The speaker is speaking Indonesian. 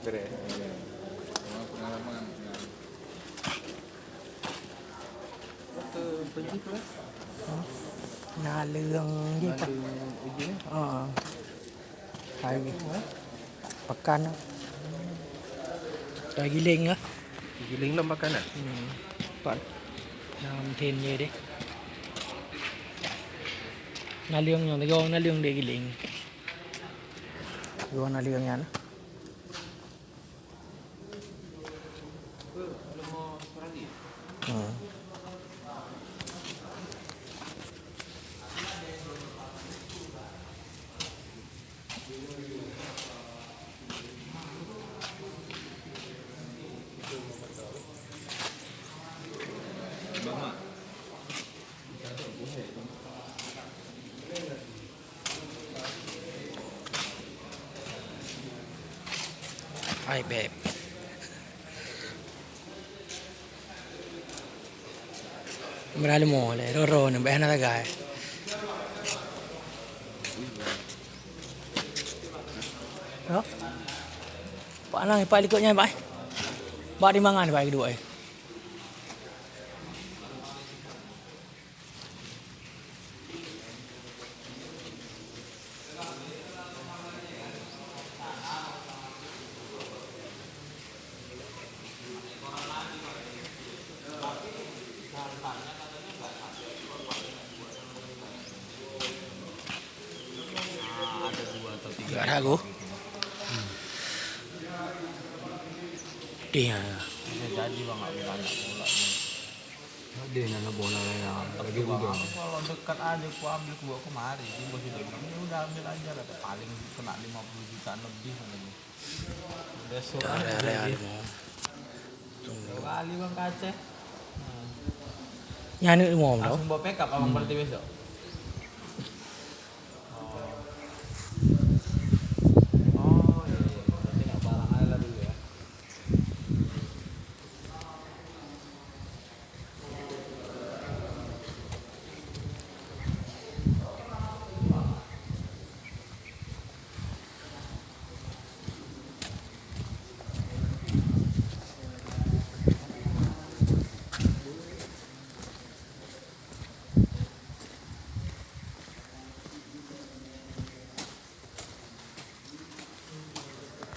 Beres. Pengalaman. Penjip lah. Nalương gì ta? Hai pakan. Rồi giling á. Giling lo makan ah. Bạn làm thêm như đấy. Nalương yang go nalương để giling. Go nalương yan. Ai bẹp. Merali mo le ro ne behna ta gai. Đó. Bạn lang pai likut nya bai. Ba di mangan bai kedua ai. Gak ada aku. Dia. Bisa jadi bang, nggak bisa bola. Dia nana bola yang Tapi bang, kalau dekat aja aku ambil ke bawah kemari, dia bos udah bilang, "Ya udah ambil aja lah, paling kena 50 juta lebih katanya." Udah sore kali bang kace. Nhà nữ mồm đó. Langsung bawa backup abang berarti besok.